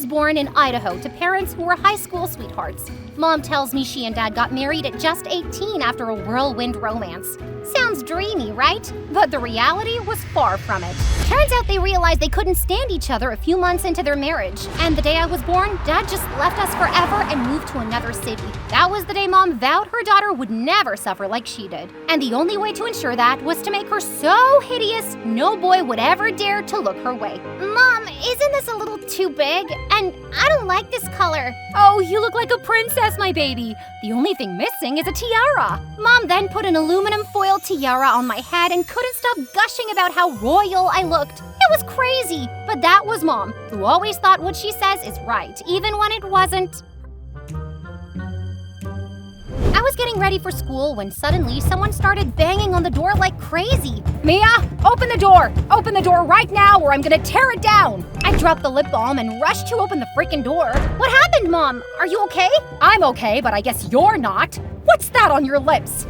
was born in Idaho to parents who were high school sweethearts. Mom tells me she and Dad got married at just 18 after a whirlwind romance. Sounds dreamy, right? But the reality was far from it. Turns out they realized they couldn't stand each other a few months into their marriage. And the day I was born, Dad just left us forever and moved to another city. That was the day Mom vowed her daughter would never suffer like she did. And the only way to ensure that was to make her so hideous, no boy would ever dare to look her way. Mom, isn't this a little too big? And I don't like this color. Oh, you look like a princess, my baby. The only thing missing is a tiara. Mom then put an aluminum foil tiara on my head and couldn't stop gushing about how royal I looked. It was crazy, but that was Mom, who always thought what she says is right, even when it wasn't. I was getting ready for school when suddenly someone started banging on the door like crazy. Mia, open the door! Open the door right now or I'm gonna tear it down! I dropped the lip balm and rushed to open the freaking door. What happened, Mom? Are you okay? I'm okay, but I guess you're not. What's that on your lips?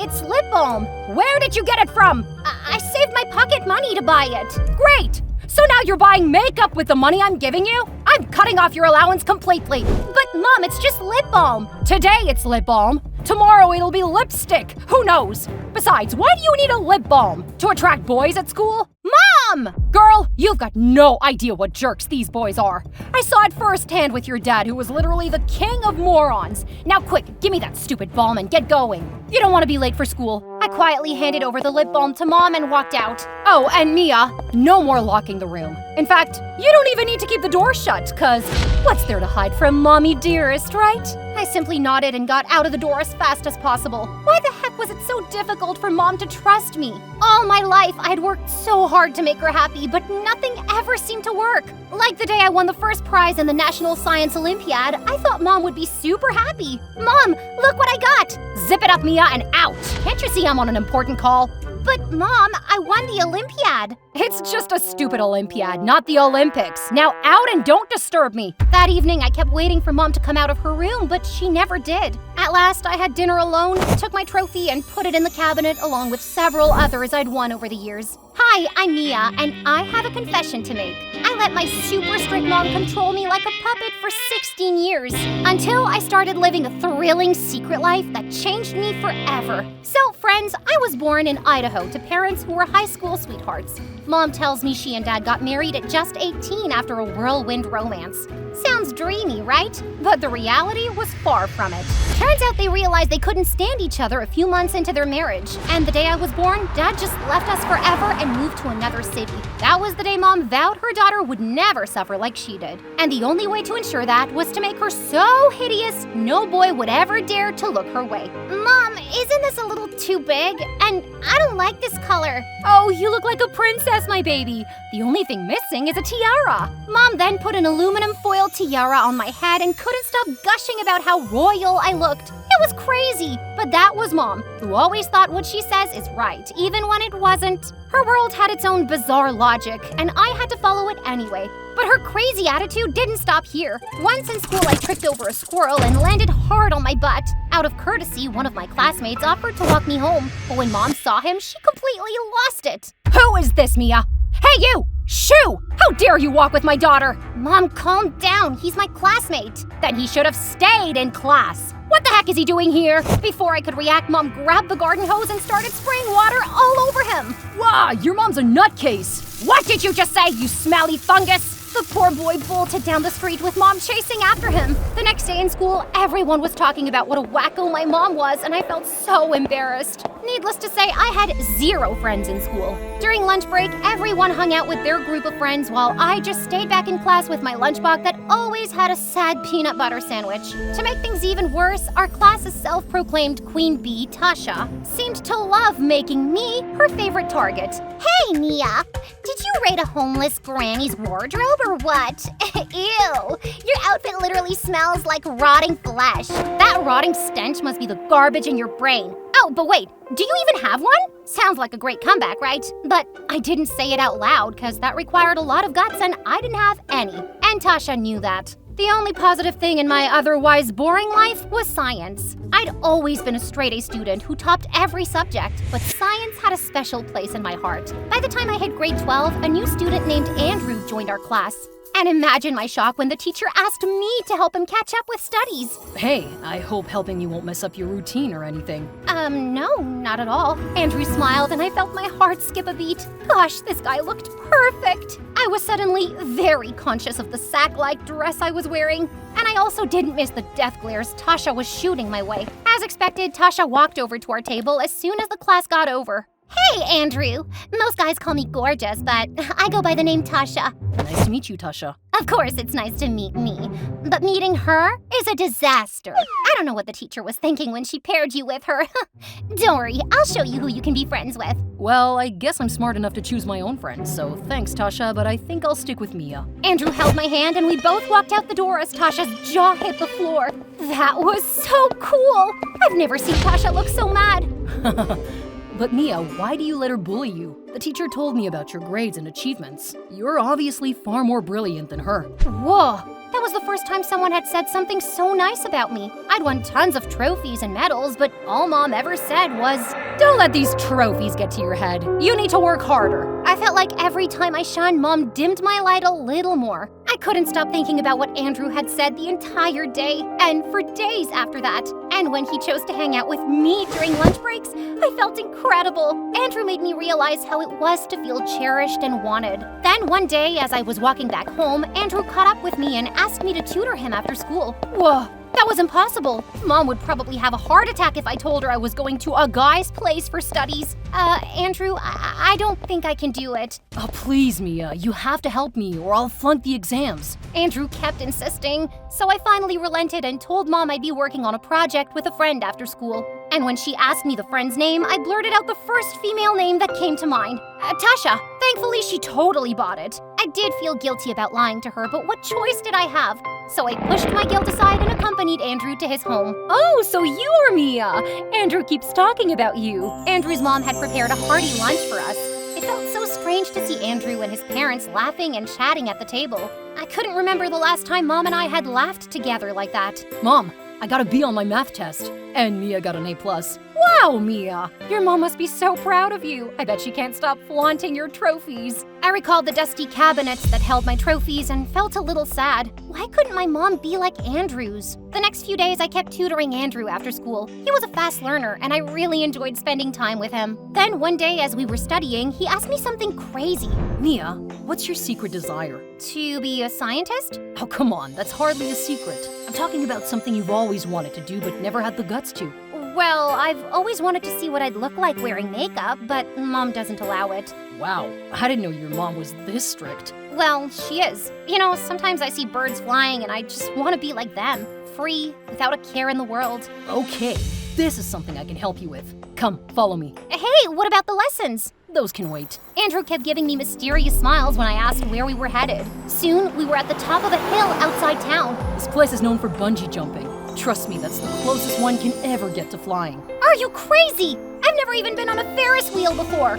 It's lip balm. Where did you get it from? I saved my pocket money to buy it. Great! So now you're buying makeup with the money I'm giving you? I'm cutting off your allowance completely. But Mom, it's just lip balm. Today it's lip balm. Tomorrow it'll be lipstick. Who knows? Besides, why do you need a lip balm? To attract boys at school? Mom! Girl, you've got no idea what jerks these boys are. I saw it firsthand with your dad, who was literally the king of morons. Now quick, give me that stupid balm and get going. You don't want to be late for school. I quietly handed over the lip balm to Mom and walked out. Oh, and Mia, no more locking the room. In fact, you don't even need to keep the door shut, cause what's there to hide from Mommy dearest, right? I simply nodded and got out of the door as fast as possible. Why the heck was it so difficult for Mom to trust me? All my life, I had worked so hard to make her happy, but nothing ever seemed to work. Like the day I won the first prize in the National Science Olympiad, I thought Mom would be super happy. Mom, look what I got! Zip it up, Mia, and out! Can't you see I'm on an important call? But Mom, I won the Olympiad. It's just a stupid Olympiad, not the Olympics. Now out and don't disturb me. That evening, I kept waiting for Mom to come out of her room, but she never did. At last, I had dinner alone, took my trophy and put it in the cabinet along with several others I'd won over the years. Hi, I'm Mia, and I have a confession to make. I let my super strict mom control me like a puppet for 16 years, until I started living a thrilling secret life that changed me forever. So, friends, I was born in Idaho to parents who were high school sweethearts. Mom tells me she and Dad got married at just 18 after a whirlwind romance. Sounds dreamy, right? But the reality was far from it. Turns out they realized they couldn't stand each other a few months into their marriage. And the day I was born, Dad just left us forever and moved to another city. That was the day Mom vowed her daughter would never suffer like she did. And the only way to ensure that was to make her so hideous, no boy would ever dare to look her way. Mom, isn't this a little too big? And I don't like this color. Oh, you look like a princess, my baby. The only thing missing is a tiara. Mom then put an aluminum foil tiara on my head and couldn't stop gushing about how royal I looked. It was crazy, but that was Mom, who always thought what she says is right, even when it wasn't. Her world had its own bizarre logic, and I had to follow it anyway. But her crazy attitude didn't stop here. Once in school, I tripped over a squirrel and landed hard on my butt. Out of courtesy, one of my classmates offered to walk me home, but when Mom saw him, she completely lost it. Who is this, Mia? Hey, you! Shoo! How dare you walk with my daughter? Mom, calm down. He's my classmate. Then he should have stayed in class. What the heck is he doing here? Before I could react, Mom grabbed the garden hose and started spraying water all over him. Wow, your mom's a nutcase. What did you just say, you smelly fungus? The poor boy bolted down the street with Mom chasing after him. The next day in school, everyone was talking about what a wacko my mom was, and I felt so embarrassed. Needless to say, I had 0 friends in school. During lunch break, everyone hung out with their group of friends while I just stayed back in class with my lunchbox that always had a sad peanut butter sandwich. To make things even worse, our class's self-proclaimed queen bee, Tasha, seemed to love making me her favorite target. Hey, Mia! Did you raid a homeless granny's wardrobe or what? Ew! Your outfit literally smells like rotting flesh. That rotting stench must be the garbage in your brain. Oh, but wait, do you even have one? Sounds like a great comeback, right? But I didn't say it out loud because that required a lot of guts and I didn't have any. And Tasha knew that. The only positive thing in my otherwise boring life was science. I'd always been a straight-A student who topped every subject, but science had a special place in my heart. By the time I hit grade 12, a new student named Andrew joined our class. And imagine my shock when the teacher asked me to help him catch up with studies. Hey, I hope helping you won't mess up your routine or anything. No, not at all. Andrew smiled and I felt my heart skip a beat. Gosh, this guy looked perfect. I was suddenly very conscious of the sack-like dress I was wearing. And I also didn't miss the death glares Tasha was shooting my way. As expected, Tasha walked over to our table as soon as the class got over. Hey, Andrew. Most guys call me gorgeous, but I go by the name Tasha. Nice to meet you, Tasha. Of course it's nice to meet me, but meeting her is a disaster. I don't know what the teacher was thinking when she paired you with her. Don't worry, I'll show you who you can be friends with. Well, I guess I'm smart enough to choose my own friends, so thanks, Tasha, but I think I'll stick with Mia. Andrew held my hand and we both walked out the door as Tasha's jaw hit the floor. That was so cool! I've never seen Tasha look so mad. But Mia, why do you let her bully you? The teacher told me about your grades and achievements. You're obviously far more brilliant than her. Whoa, that was the first time someone had said something so nice about me. I'd won tons of trophies and medals, but all Mom ever said was, "Don't let these trophies get to your head. You need to work harder." I felt like every time I shined, Mom dimmed my light a little more. I couldn't stop thinking about what Andrew had said the entire day, and for days after that. And when he chose to hang out with me during lunch breaks, I felt incredible. Andrew made me realize how it was to feel cherished and wanted. Then one day, as I was walking back home, Andrew caught up with me and asked me to tutor him after school. Whoa, that was impossible. Mom would probably have a heart attack if I told her I was going to a guy's place for studies. Andrew, I don't think I can do it. Oh, please, Mia, you have to help me or I'll flunk the exams. Andrew kept insisting, so I finally relented and told Mom I'd be working on a project with a friend after school. And when she asked me the friend's name, I blurted out the first female name that came to mind. Tasha. Thankfully, she totally bought it. I did feel guilty about lying to her, but what choice did I have? So I pushed my guilt aside and accompanied Andrew to his home. Oh, so you're Mia! Andrew keeps talking about you. Andrew's mom had prepared a hearty lunch for us. It felt so strange to see Andrew and his parents laughing and chatting at the table. I couldn't remember the last time Mom and I had laughed together like that. Mom, I got a B on my math test, and Mia got an A+. Wow, Mia! Your mom must be so proud of you. I bet she can't stop flaunting your trophies. I recalled the dusty cabinets that held my trophies and felt a little sad. Why couldn't my mom be like Andrew's? The next few days, I kept tutoring Andrew after school. He was a fast learner, and I really enjoyed spending time with him. Then one day, as we were studying, he asked me something crazy. Mia, what's your secret desire? To be a scientist? Oh, come on, that's hardly a secret. I'm talking about something you've always wanted to do but never had the guts to. Well, I've always wanted to see what I'd look like wearing makeup, but Mom doesn't allow it. Wow, I didn't know your mom was this strict. Well, she is. You know, sometimes I see birds flying and I just want to be like them. Free, without a care in the world. Okay, this is something I can help you with. Come, follow me. Hey, what about the lessons? Those can wait. Andrew kept giving me mysterious smiles when I asked where we were headed. Soon, we were at the top of a hill outside town. This place is known for bungee jumping. Trust me, that's the closest one can ever get to flying. Are you crazy? I've never even been on a Ferris wheel before.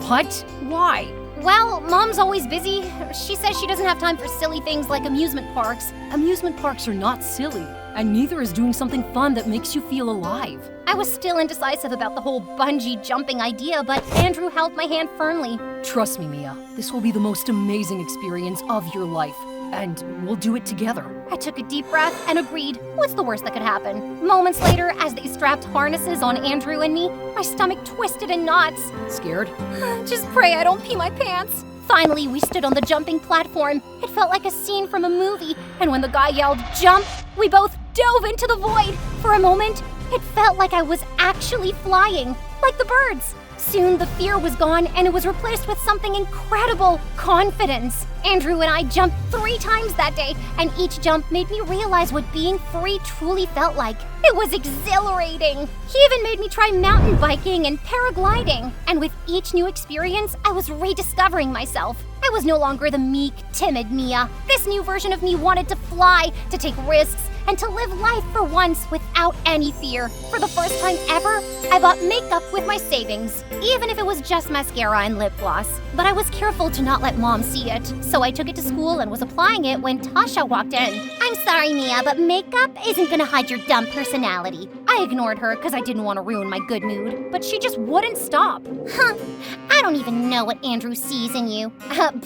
What? Why? Well, Mom's always busy. She says she doesn't have time for silly things like amusement parks. Amusement parks are not silly, and neither is doing something fun that makes you feel alive. I was still indecisive about the whole bungee jumping idea, but Andrew held my hand firmly. Trust me, Mia, this will be the most amazing experience of your life, and we'll do it together. I took a deep breath and agreed. What's the worst that could happen? Moments later, as they strapped harnesses on Andrew and me, my stomach twisted in knots. Scared? Just pray I don't pee my pants. Finally, we stood on the jumping platform. It felt like a scene from a movie, and when the guy yelled, "Jump!" we both dove into the void. For a moment, it felt like I was actually flying, like the birds. Soon, the fear was gone, and it was replaced with something incredible: confidence. Andrew and I jumped 3 times that day, and each jump made me realize what being free truly felt like. It was exhilarating. He even made me try mountain biking and paragliding. And with each new experience, I was rediscovering myself. I was no longer the meek, timid Mia. This new version of me wanted to fly, to take risks, and to live life for once without any fear. For the first time ever, I bought makeup with my savings, even if it was just mascara and lip gloss. But I was careful to not let Mom see it, so I took it to school and was applying it when Tasha walked in. "I'm sorry, Mia, but makeup isn't gonna hide your dumb personality." I ignored her because I didn't want to ruin my good mood, but she just wouldn't stop. "Huh, I don't even know what Andrew sees in you.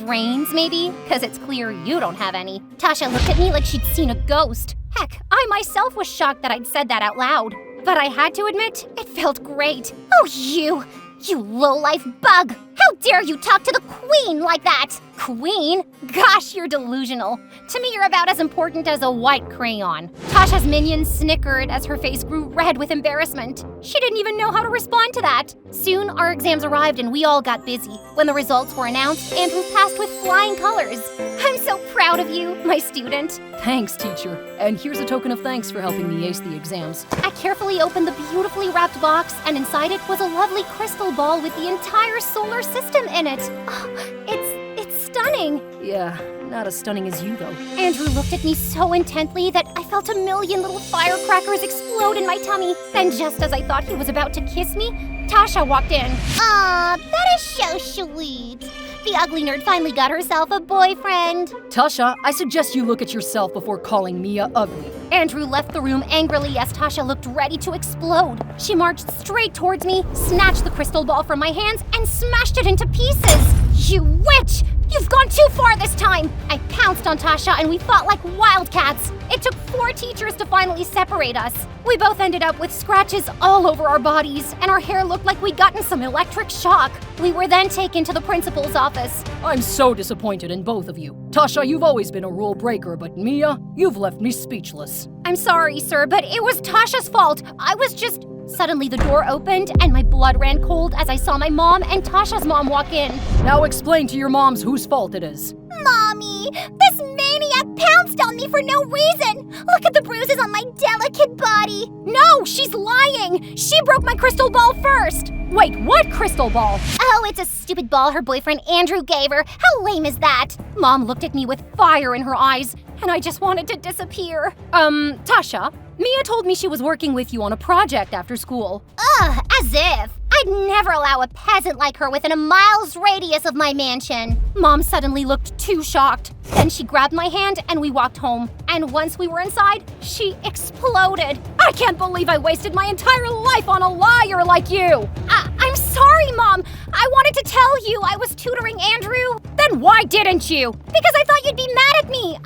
Brains, maybe? Because it's clear you don't have any." Tasha looked at me like she'd seen a ghost. Heck, I myself was shocked that I'd said that out loud. But I had to admit, it felt great. "Oh, you lowlife bug! How dare you talk to the queen like that?" "Queen? Gosh, you're delusional. To me, you're about as important as a white crayon." Tasha's minion snickered as her face grew red with embarrassment. She didn't even know how to respond to that. Soon, our exams arrived and we all got busy. When the results were announced, Andrew passed with flying colors. "I'm so proud of you, my student." Thanks, teacher. And here's a token of thanks for helping me ace the exams. I carefully opened the beautifully wrapped box, and inside it was a lovely crystal ball with the entire solar system in it. Oh, it's stunning. Yeah, not as stunning as you, though. Andrew looked at me so intently that I felt a million little firecrackers explode in my tummy. Then just as I thought he was about to kiss me, Tasha walked in. "Aw, that is so sweet. The ugly nerd finally got herself a boyfriend." Tasha, I suggest you look at yourself before calling Mia ugly. Andrew left the room angrily as Tasha looked ready to explode. She marched straight towards me, snatched the crystal ball from my hands, and smashed it into pieces. "You witch! You've gone too far this time!" I pounced on Tasha and we fought like wildcats. It took 4 teachers to finally separate us. We both ended up with scratches all over our bodies, and our hair looked like we'd gotten some electric shock. We were then taken to the principal's office. I'm so disappointed in both of you. Tasha, you've always been a rule breaker, but Mia, you've left me speechless. "I'm sorry, sir, but it was Tasha's fault. I was just..." Suddenly the door opened and my blood ran cold as I saw my mom and Tasha's mom walk in. Now explain to your moms whose fault it is. "Mommy, this maniac pounced on me for no reason. Look at the bruises on my delicate body." "No, she's lying. She broke my crystal ball first." "Wait, what crystal ball?" "Oh, it's a stupid ball her boyfriend Andrew gave her. How lame is that?" Mom looked at me with fire in her eyes, and I just wanted to disappear. Tasha, Mia told me she was working with you on a project after school." "Ugh, as if. I'd never allow a peasant like her within a mile's radius of my mansion." Mom suddenly looked too shocked. Then she grabbed my hand and we walked home. And once we were inside, she exploded. "I can't believe I wasted my entire life on a liar like you." I'm sorry, Mom. I wanted to tell you I was tutoring Andrew." "Then why didn't you?" "Because I thought you'd be mad at me.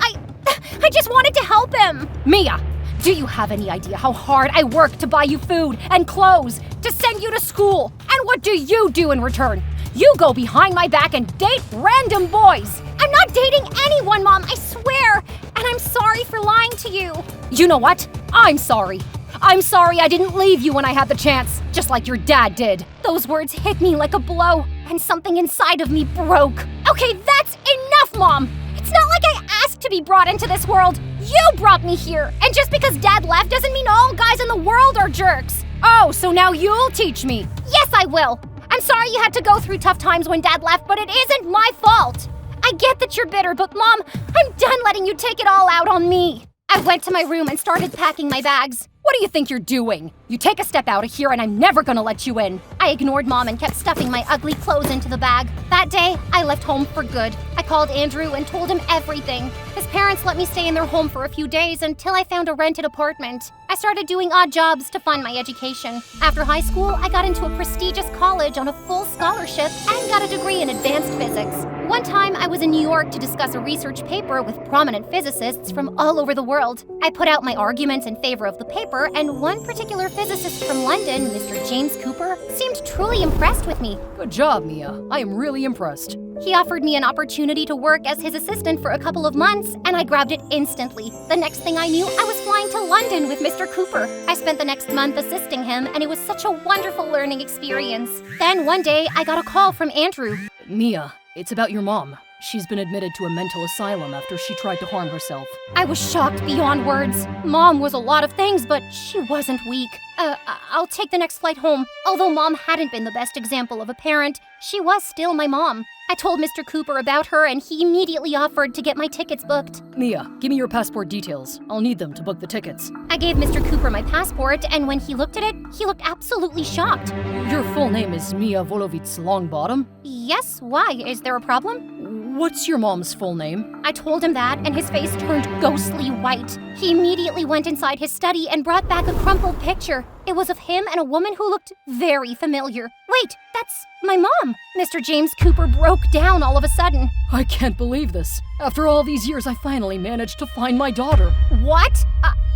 I just wanted to help him." "Mia, do you have any idea how hard I work to buy you food and clothes, to send you to school? And what do you do in return? You go behind my back and date random boys." "I'm not dating anyone, Mom, I swear. And I'm sorry for lying to you." "You know what? I'm sorry. I'm sorry I didn't leave you when I had the chance, just like your dad did." Those words hit me like a blow, and something inside of me broke. "Okay, that's enough, Mom. It's not like I asked to be brought into this world. You brought me here, and just because Dad left doesn't mean all guys in the world are jerks." "Oh, so now you'll teach me?" "Yes, I will. I'm sorry you had to go through tough times when Dad left, but it isn't my fault. I get that you're bitter, but Mom, I'm done letting you take it all out on me." I went to my room and started packing my bags. "What do you think you're doing? You take a step out of here and I'm never gonna let you in." I ignored Mom and kept stuffing my ugly clothes into the bag. That day, I left home for good. I called Andrew and told him everything. His parents let me stay in their home for a few days until I found a rented apartment. I started doing odd jobs to fund my education. After high school, I got into a prestigious college on a full scholarship and got a degree in advanced physics. One time, I was in New York to discuss a research paper with prominent physicists from all over the world. I put out my arguments in favor of the paper, and one particular physicist from London, Mr. James Cooper, seemed truly impressed with me. Good job, Mia. I am really impressed. He offered me an opportunity to work as his assistant for a couple of months, and I grabbed it instantly. The next thing I knew, I was flying to London with Mr. Cooper. I spent the next month assisting him, and it was such a wonderful learning experience. Then one day, I got a call from Andrew. Mia, it's about your mom. She's been admitted to a mental asylum after she tried to harm herself. I was shocked beyond words. Mom was a lot of things, but she wasn't weak. I'll take the next flight home. Although Mom hadn't been the best example of a parent, she was still my mom. I told Mr. Cooper about her, and he immediately offered to get my tickets booked. Mia, give me your passport details. I'll need them to book the tickets. I gave Mr. Cooper my passport, and when he looked at it, he looked absolutely shocked. Your full name is Mia Volovitz Longbottom? Yes, why? Is there a problem? What's your mom's full name? I told him that, and his face turned ghostly white. He immediately went inside his study and brought back a crumpled picture. It was of him and a woman who looked very familiar. Wait, that's my mom! Mr. James Cooper broke down all of a sudden. I can't believe this. After all these years, I finally managed to find my daughter. What?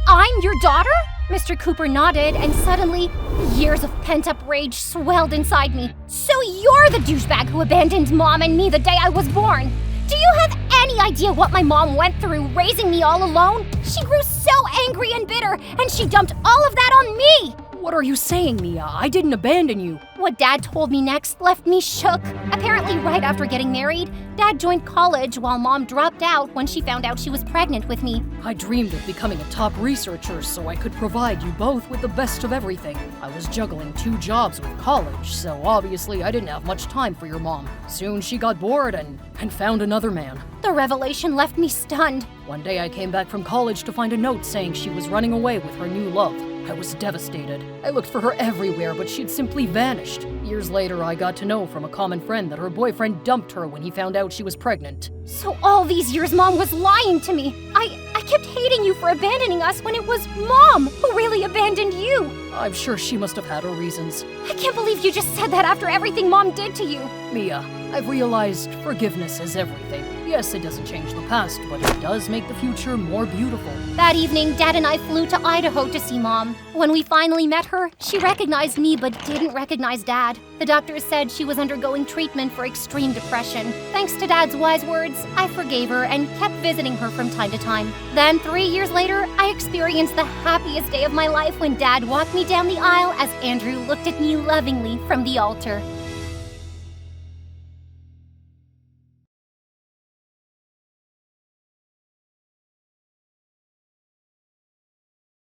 I'm your daughter? Mr. Cooper nodded, and suddenly, years of pent-up rage swelled inside me. So you're the douchebag who abandoned Mom and me the day I was born! Do you have any idea what my mom went through raising me all alone? She grew so angry and bitter, and she dumped all of that on me! What are you saying, Mia? I didn't abandon you. What Dad told me next left me shook. Apparently, right after getting married, Dad joined college while Mom dropped out when she found out she was pregnant with me. I dreamed of becoming a top researcher so I could provide you both with the best of everything. I was juggling 2 jobs with college, so obviously I didn't have much time for your mom. Soon she got bored and found another man. The revelation left me stunned. One day I came back from college to find a note saying she was running away with her new love. I was devastated. I looked for her everywhere, but she'd simply vanished. Years later, I got to know from a common friend that her boyfriend dumped her when he found out she was pregnant. So all these years, Mom was lying to me. I kept hating you for abandoning us when it was Mom who really abandoned you. I'm sure she must have had her reasons. I can't believe you just said that after everything Mom did to you. Mia, I've realized forgiveness is everything. Yes, it doesn't change the past, but it does make the future more beautiful. That evening, Dad and I flew to Idaho to see Mom. When we finally met her, she recognized me but didn't recognize Dad. The doctors said she was undergoing treatment for extreme depression. Thanks to Dad's wise words, I forgave her and kept visiting her from time to time. Then, 3 years later, I experienced the happiest day of my life when Dad walked me down the aisle as Andrew looked at me lovingly from the altar.